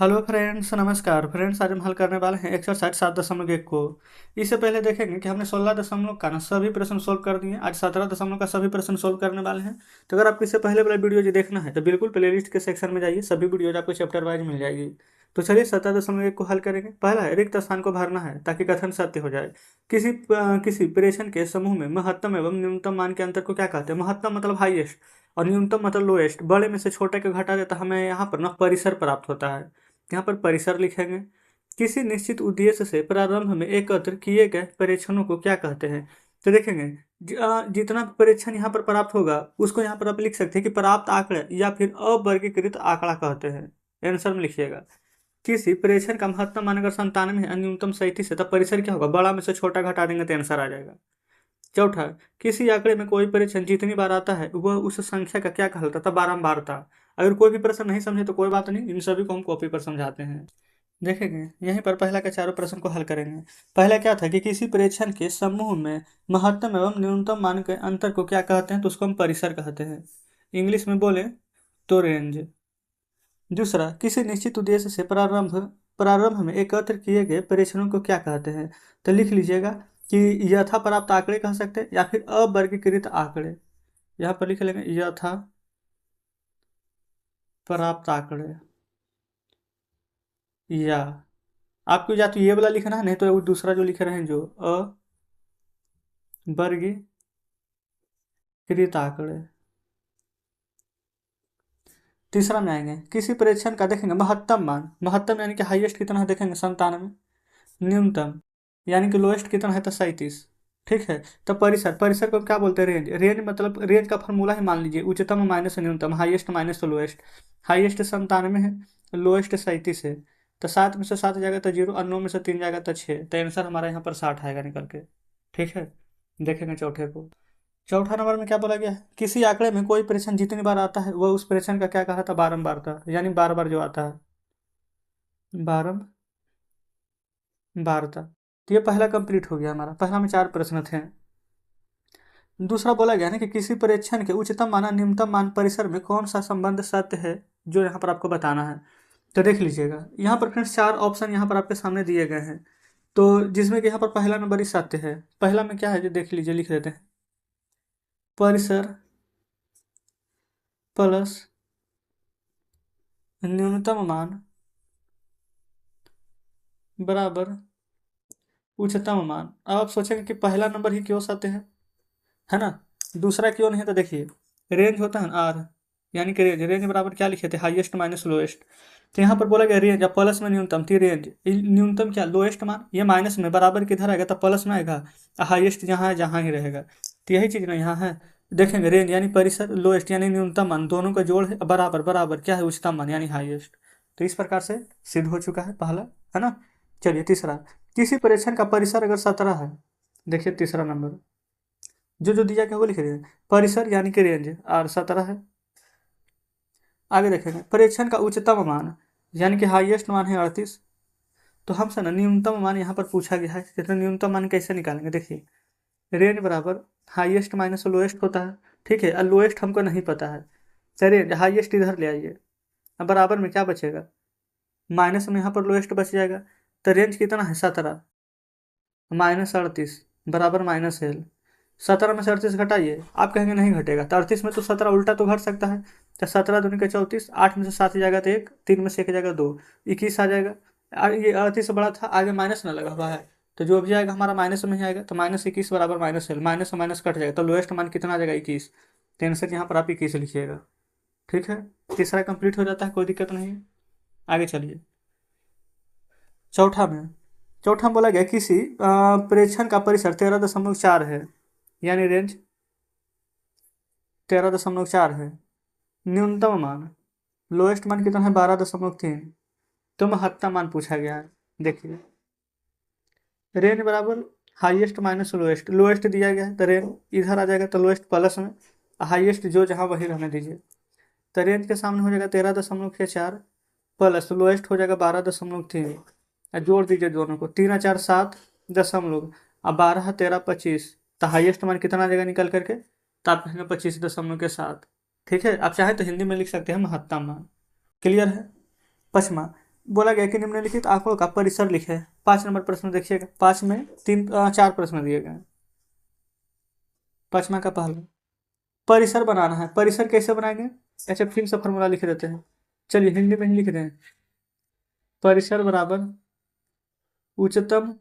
Hello friends, नमस्कार friends. आज हम हल करने वाले हैं एक्सरसाइज 7.1 को। इससे पहले देखेंगे कि हमने 16 दशमलव का ना सभी प्रश्न सोल्व कर दिए। आज 17 दशमलव का सभी प्रश्न सोल्व करने वाले हैं। तो अगर आपको इससे पहले वाला वीडियो जो देखना है तो बिल्कुल प्लेलिस्ट के सेक्शन में जाइए, सभी वीडियोज आपको चैप्टर वाइज मिल जाएगी। तो चलिए 17.1 को हल करेंगे। पहला है, रिक्त स्थान को भरना है ताकि कथन सत्य हो जाए। किसी प्रेषण के समूह में महत्तम एवं न्यूनतम मान के अंतर को क्या कहते हैं? महत्तम मतलब हाईएस्ट और न्यूनतम मतलब लोएस्ट। बड़े में से छोटे को घटा देता हमें यहाँ पर ना परिसर प्राप्त होता है। यहाँ पर परिसर लिखेंगे। किसी निश्चित उद्देश्य से प्रारंभ में एकत्र किए गए परीक्षणों को क्या कहते हैं? तो देखेंगे जितना परीक्षण यहाँ पर प्राप्त होगा उसको यहाँ पर आप लिख सकते हैं कि प्राप्त आंकड़े या फिर अवर्गीकृत आंकड़ा कहते हैं। आंसर में लिखिएगा। किसी परीक्षण का महत्तम मान अगर 97 है और न्यूनतम 37 है, तब परिसर क्या होगा? बड़ा में से छोटा घटा देंगे तो आंसर आ जाएगा। चौथा, किसी आंकड़े में कोई परीक्षण जितनी बार आता है वह उस संख्या का क्या कहलाता था? बारंबारता। अगर कोई भी प्रश्न नहीं समझे तो कोई बात नहीं, इन सभी को हम कॉपी पर समझाते हैं। देखेंगे यहीं पर पहला के चारों प्रश्न को हल करेंगे। पहला क्या था कि किसी प्रेक्षण के समूह में महत्तम एवं न्यूनतम मान के अंतर को क्या कहते हैं? तो उसको हम परिसर कहते हैं। इंग्लिश में बोले तो रेंज। दूसरा, किसी निश्चित उद्देश्य से प्रारंभ में एकत्र किए गए परीक्षणों को क्या कहते हैं? तो लिख लीजिएगा कि यथा प्राप्त आंकड़े कह सकते हैं या फिर अवर्गीकृत आंकड़े। यहाँ पर लिख लेंगे यथा प्राप्त आंकड़े, या आपको या तो ये वाला लिखना है, नहीं तो वो दूसरा जो लिख रहे हैं जो अवर्गीकृत आंकड़े। तीसरा में आएंगे, किसी परीक्षण का देखेंगे महत्तम मान, महत्तम यानी कि हाईएस्ट कितना है देखेंगे 97, न्यूनतम यानी कि लोएस्ट कितना है तो 37। ठीक है। तो परिसर, परिसर को क्या बोलते हैं? रेंज। रेंज मतलब रेंज का फॉर्मूला ही मान लीजिए उच्चतम माइनस न्यूनतम, हाईएस्ट माइनस लोएस्ट। हाईएस्ट 97 है, लोएस्ट 37 है। तो 7 में से 7 जाएगा तो 0 और 9 में से 3 जाएगा तो 6। तो आंसर हमारा यहाँ पर 60 आएगा निकल के। ठीक है। देखेंगे चौथे को। चौथा नंबर में क्या बोला गया है? किसी आंकड़े में कोई परीक्षण जितनी बार आता है वह उस परीक्षण का क्या कहा था? बारंबारता, यानी बार बार जो आता है, बारंबारता। तो ये पहला कंप्लीट हो गया हमारा। पहला में 4 प्रश्न थे। दूसरा बोला गया ना कि किसी परीक्षण के उच्चतम मान न्यूनतम मान परिसर में कौन सा संबंध सत्य है, जो यहाँ पर आपको बताना है। तो देख लीजिएगा यहाँ पर फ्रेंड्स 4 ऑप्शन यहाँ पर आपके सामने दिए गए हैं। तो जिसमें कि यहाँ पर पहला नंबर ही सत्य है। पहला में क्या है जो देख लीजिए, लिख देते हैं। परिसर प्लस न्यूनतम मान बराबर उच्चतम मान। अब आप सोचेंगे कि पहला नंबर ही क्यों सत्य है ना? दूसरा क्यों नहीं? तो देखिए रेंज होता है आर, यानी कि रेंज, रेंज बराबर क्या लिखे थे? Highest minus lowest. तो यहाँ पर बोला गया रेंज, अब प्लस में न्यूनतम थी रेंज। न्यूनतम क्या? लोएस्ट मान। ये माइनस में बराबर किधर आएगा? तो प्लस में आएगा। हाईएस्ट जहाँ है जहाँ ही रहेगा। तो यही चीज़ ना यहाँ है। देखेंगे रेंज यानी परिसर, लोएस्ट यानी न्यूनतम मान, दोनों का जोड़ है, बराबर बराबर क्या है? उच्चतम मान यानी हाईएस्ट। तो इस प्रकार से सिद्ध हो चुका है पहला, है ना। चलिए तीसरा, किसी परीक्षण का परिसर अगर 17 है, देखिए तीसरा नंबर जो जो दिया गया वो लिख रहे हैं। परिसर यानी कि रेंज आर 17 है। आगे देखेंगे परीक्षण का उच्चतम मान यानी कि हाईएस्ट मान है 38। तो हमसे ना न्यूनतम मान यहाँ पर पूछा गया है, तो न्यूनतम मान कैसे निकालेंगे? देखिए रेंज बराबर हाईएस्ट माइनस लोएस्ट होता है। ठीक है। और लोएस्ट हमको नहीं पता है, चलिए हाईएस्ट इधर ले आइए। अब बराबर में क्या बचेगा? माइनस में यहाँ पर लोएस्ट बच जाएगा। तो रेंज कितना है? 17 माइनस 38 बराबर माइनस एल। 17 में से 38 घटाइए। आप कहेंगे नहीं घटेगा, तो 38 में तो 17 उल्टा तो घट सकता है। तो 17 दूनी का 34, 8 में से 7 जाएगा तो 1, 3 में से 1 जाएगा 2, 21 आ जाएगा। और ये 38 से बड़ा था, आगे माइनस ना लगा हुआ है, तो जो भी आएगा हमारा माइनस में ही आएगा। तो -21 बराबर माइनस एल, माइनस से माइनस कट जाएगा, तो लोएस्ट मान कितना आ जाएगा? 21। तो आंसर यहाँ पर आप 21 लिखिएगा। ठीक है। तीसरा कंप्लीट हो जाता है, कोई दिक्कत नहीं है। आगे चलिए चौथा में। चौथा में बोला गया किसी प्रेक्षण का परिसर 13.4 है, यानी रेंज 13.4 है। न्यूनतम मान, लोएस्ट मान कितना है? 12.3। तो महत्तम मान पूछा गया है। देखिए रेंज बराबर हाईएस्ट माइनस लोएस्ट, लोएस्ट दिया गया है तो रेंज इधर आ जाएगा, तो लोएस्ट प्लस में, हाईएस्ट जो जहाँ वही रहने दीजिए। तो रेंज के सामने हो जाएगा 13.4 प्लस लोएस्ट हो जाएगा 12.3। जोड़ दीजिए दोनों को, 3 और 4 7 दशमलव, अब 12 13 25। तो हाईएस्ट मान कितना आ जाएगा निकल करके? तो आप कहेंगे 25.7। ठीक है। आप चाहें तो हिंदी में लिख सकते हैं महत्तम मान। क्लियर है। पचमा, बोला गया कि निम्नलिखित आंकड़ों का परिसर लिखे। 5 नंबर प्रश्न देखिएगा, 5 में 4 प्रश्न दिए गए हैं। 5वां का पहला परिसर बनाना है। परिसर कैसे बनाएंगे? अच्छा फिर से फॉर्मूला लिख देते हैं, चलिए हिंदी में ही लिख दें। परिसर बराबर उच्चतम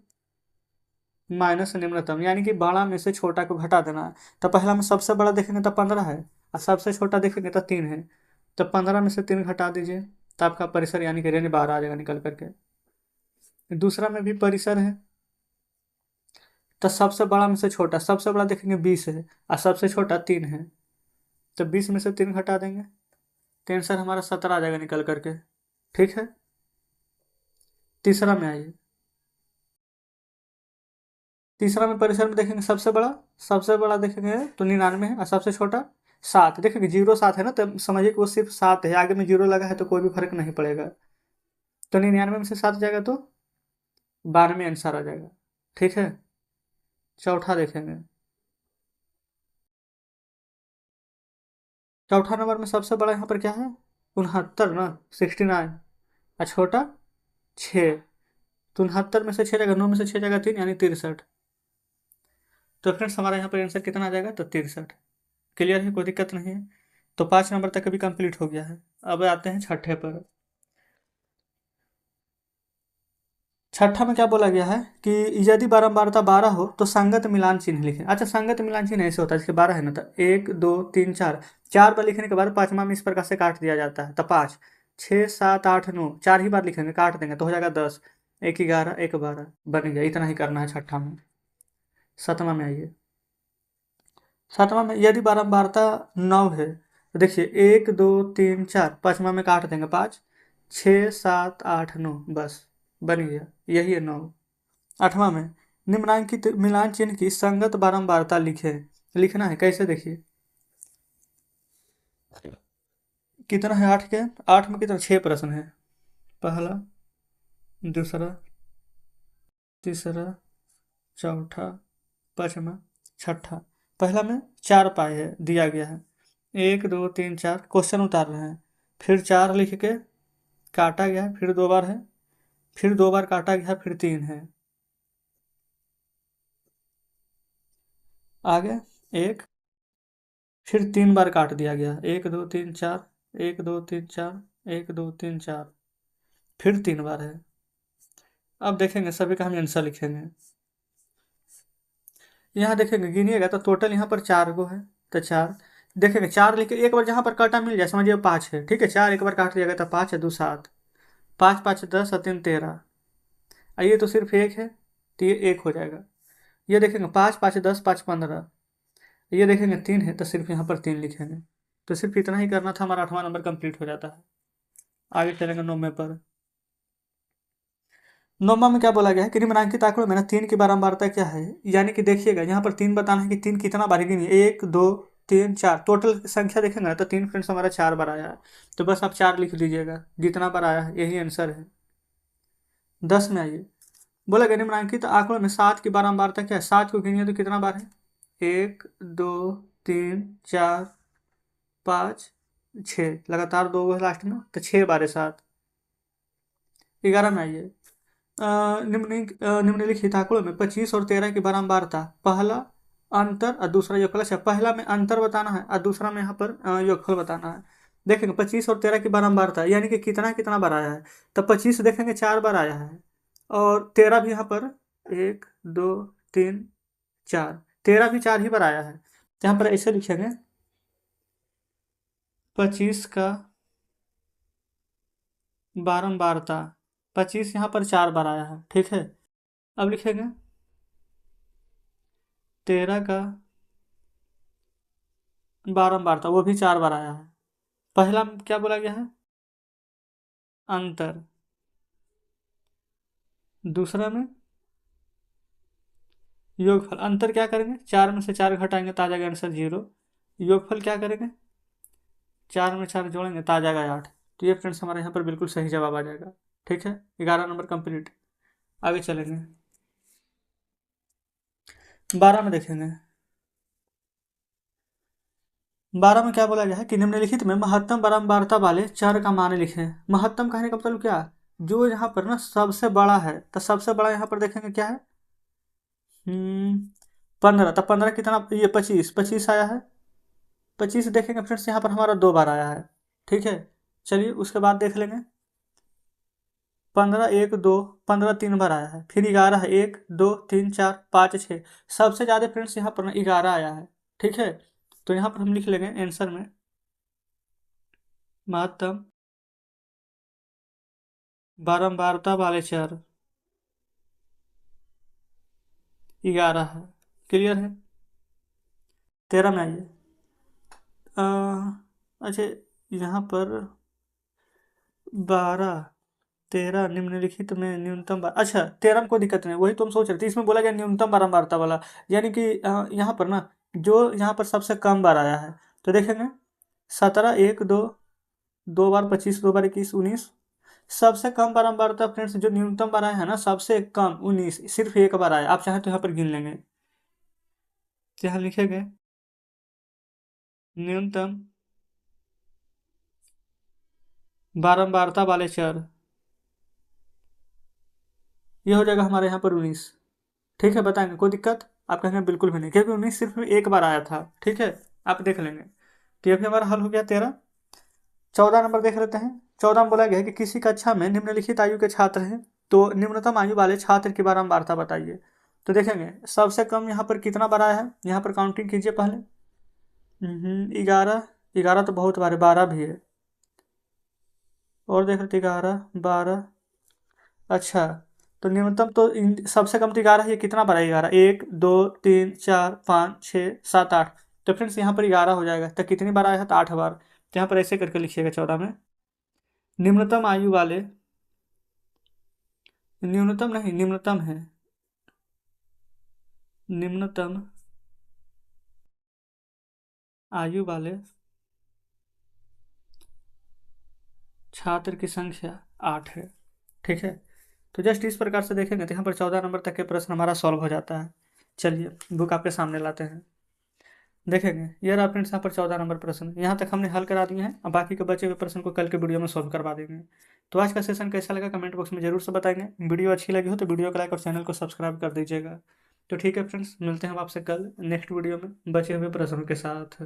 माइनस निम्नतम, यानी कि बड़ा में से छोटा को घटा देना है। तो पहला में सबसे बड़ा देखेंगे तो 15 है, और सबसे छोटा देखेंगे तो 3 है। तो 15 में से 3 घटा दीजिए, तो आपका परिसर यानी कि रेंज 12 आ जाएगा निकल करके। दूसरा में भी परिसर है, तो सबसे बड़ा में से छोटा, सबसे बड़ा देखेंगे 20 है, और सबसे छोटा 3 है। तो 20 में से 3 घटा देंगे तो आंसर हमारा 17 आ जाएगा निकल करके। ठीक है। तीसरा में आइए, तीसरा में परिसर में देखेंगे सबसे बड़ा देखेंगे तो 99 है, और सबसे छोटा 7। देखेंगे 0 7 है ना, तो समझिए कि वो सिर्फ 7 है, आगे में 0 लगा है तो कोई भी फर्क नहीं पड़ेगा। तो 99 में से 7 जाएगा तो 12 आंसर आ जाएगा। ठीक है। चौथा देखेंगे, चौथा नंबर में सबसे बड़ा यहाँ पर क्या है? 69 ना, 69, और छोटा 6। तो 69 में से 6 जाएगा, 9 में से 6 जाएगा 3, यानी 63। तो फ्रेंड्स हमारा यहाँ पर आंसर कितना आ जाएगा? तो 63। क्लियर है, कोई दिक्कत नहीं है। तो 5 नंबर तक अभी कंप्लीट हो गया है। अब आते हैं छठे पर। छठा में क्या बोला गया है कि यदि बारंबारता 12 हो तो संगत मिलान चिन्ह लिखें। अच्छा संगत मिलान चिन्ह ऐसे होता है, जैसे 12 है ना, तो 1 2 3 4, 4 बार लिखने के बाद 5वां में इस प्रकार से काट दिया जाता है। तो 5 6 7 8 9, 4 ही बार लिखेंगे, काट देंगे तो हो जाएगा 10, 1 11 1 12, बन गया। इतना ही करना है छठा में। सातवां में आइए, सातवां में यदि बारंबारता 9 है तो देखिए 1 2 3 4, 5वां में काट देंगे 5 6 7 8 9, बस बन गया, यही है 9। 8वां में निम्नांकित मिलान चिन्ह की संगत बारंबारता लिखे। लिखना है कैसे? देखिए कितना है 8 के, 8 में कितना 6 प्रश्न है। पहला, दूसरा, तीसरा, चौथा, पांचवा, छठा। पहला में 4 पाए है दिया गया है, 1 2 3 4, क्वेश्चन उतार रहे हैं। फिर 4 लिख के काटा गया है, फिर 2 बार है, फिर 2 बार काटा गया, फिर 3 है। आगे 1, फिर 3 बार काट दिया गया, 1 2 3 4, 1 2 3 4, 1 2 3 4, फिर 3 बार है। अब देखेंगे सभी का हम आंसर लिखेंगे। यहाँ देखेंगे गिनिएगा तो टोटल यहाँ पर 4 गो है, तो 4 देखेंगे। 4 लिखे एक बार जहाँ पर काटा मिल जाए, समझिए 5 है, ठीक है। 4 एक बार काट दिया गया तो 5 है 2 7, 5 5 10 और 3 13। ये तो सिर्फ 1 है तो ये 1 हो जाएगा। ये देखेंगे 5 5 10 5 15, ये देखेंगे 3 है तो सिर्फ यहाँ पर 3 लिखेंगे। तो सिर्फ इतना ही करना था, हमारा 8वां नंबर कंप्लीट हो जाता है। आगे चलेंगे 9वें पर। 9वां में क्या बोला गया है कि निम्नांकित आंकड़ों में ना 3 की बारंबारता क्या है। यानी कि देखिएगा यहाँ पर 3 बताना है कि 3 कितना बार गिनी, 1 2 3 4, टोटल संख्या देखेंगे ना तो 3 फ्रेंड्स हमारा 4 बार आया है। तो बस आप 4 लिख दीजिएगा, जितना बार आया है यही आंसर है। 10 में आइए, बोला गया निम्नांकित आंकड़ों में 7 की बारंबारता क्या है। 7 को गिनिए तो कितना बार है? 1 2 3 4 5 6, लगातार 2 लास्ट में, तो 6 बार है 7। 11 में आइए, निम्नलिखित आंकड़ों में 25 और 13 की बारंबारता, पहला अंतर और दूसरा योगफल। अच्छा पहला में अंतर बताना है और दूसरा में यहाँ पर योगफल बताना है। देखेंगे 25 और 13 की बारंबारता यानी कि कितना कितना बार आया है। तो 25 देखेंगे 4 बार आया है, और 13 भी यहाँ पर 1 2 3 4, 13 भी 4 ही बार आया है। तो यहाँ पर ऐसे लिखेंगे 25 का बारंबारता, 25 यहाँ पर 4 बार आया है, ठीक है। अब लिखेंगे 13 का बारंबारता, वो भी 4 बार आया है। पहला में क्या बोला गया है? अंतर। दूसरा में योगफल। अंतर क्या करेंगे? 4 में से 4 घटाएंगे तो आ जाएगा आंसर 0। योगफल क्या करेंगे? 4 में 4 जोड़ेंगे तो आ जाएगा 8। तो ये फ्रेंड्स हमारे यहाँ पर बिल्कुल सही जवाब आ जाएगा। ठीक है, 11 नंबर कंप्लीट। आगे चलेंगे 12 में देखेंगे। 12 में क्या बोला गया है कि निम्नलिखित में महत्तम बारंबारता वाले चर का मान लिखें। महत्तम कहने का मतलब क्या? जो यहाँ पर ना सबसे बड़ा है, तो सबसे बड़ा यहाँ पर देखेंगे क्या है, 15। तो 15 कितना, ये 25, 25 आया है। 25 देखेंगे फ्रेंड्स, यहाँ पर हमारा 2 बार आया है। ठीक है, चलिए उसके बाद देख लेंगे। 15 1 2, 15 3 बार आया है। फिर 11 1 2 3 4 5 6, सबसे ज़्यादा फ्रेंड्स यहाँ पर 11 आया है। ठीक है, तो यहाँ पर हम लिख लेंगे आंसर में महत्तम बारंबारता वाले चर 11 है। क्लियर है। 13 में आइए। अच्छा, यहाँ पर 12 13 निम्नलिखित में न्यूनतम बार, अच्छा 13 में कोई दिक्कत नहीं, वही तो हम सोच रहे थे। इसमें बोला गया न्यूनतम बारंबारता वाला, यानी कि यहाँ पर ना जो यहाँ पर सबसे कम बार आया है, तो देखेंगे 17 1 2, 2 बार 25, 2 बार 21 19। सबसे कम बारंबारता फ्रेंड्स जो न्यूनतम बार आया है ना, सबसे कम 19, सिर्फ एक बार आया। आप चाहें तो यहाँ पर गिन लेंगे, तो यहाँ लिखेंगे न्यूनतम बारंबारता वाले चर, ये हो जाएगा हमारे यहाँ पर 19। ठीक है, बताएंगे कोई दिक्कत? आप कहेंगे बिल्कुल भी नहीं, क्योंकि 19 सिर्फ एक बार आया था। ठीक है, आप देख लेंगे। तो ये भी हमारा हल हो गया 13। 14 नंबर देख लेते हैं। 14 में बोला गया है कि किसी कक्षा में निम्नलिखित आयु के छात्र हैं, तो निम्नतम आयु वाले छात्र की बारंबारता बताइए। तो देखेंगे सबसे कम यहाँ पर कितना बार आया है, यहाँ पर काउंटिंग कीजिए पहले। 11, 11 तो बहुत बार है, 12 भी है। और देख लेते 11 12। अच्छा, तो न्यूनतम तो सबसे कम तो 11 है, ये कितना बार है 11, 1 2 3 4 5 6 7 8। तो फ्रेंड्स यहाँ पर 11 हो जाएगा, तो कितनी बार आया है, तो 8 बार। तो यहाँ पर ऐसे करके लिखिएगा 14 में निम्नतम आयु वाले, न्यूनतम नहीं निम्नतम है, निम्नतम आयु वाले छात्र की संख्या 8 है। ठीक है, तो जस्ट इस प्रकार से देखेंगे तो यहाँ पर 14 नंबर तक के प्रश्न हमारा सॉल्व हो जाता है। चलिए बुक आपके सामने लाते हैं, देखेंगे। ये रहा फ्रेंड्स यहाँ पर 14 नंबर प्रश्न, यहाँ तक हमने हल करा दिए हैं। अब बाकी के बचे हुए प्रश्न को कल के वीडियो में सॉल्व करवा देंगे। तो आज का सेशन कैसा लगा कमेंट बॉक्स में जरूर से बताएंगे। वीडियो अच्छी लगी हो तो वीडियो को लाइक और चैनल को सब्सक्राइब कर दीजिएगा। तो ठीक है फ्रेंड्स, मिलते हैं हम आपसे कल नेक्स्ट वीडियो में बचे हुए प्रश्नों के साथ।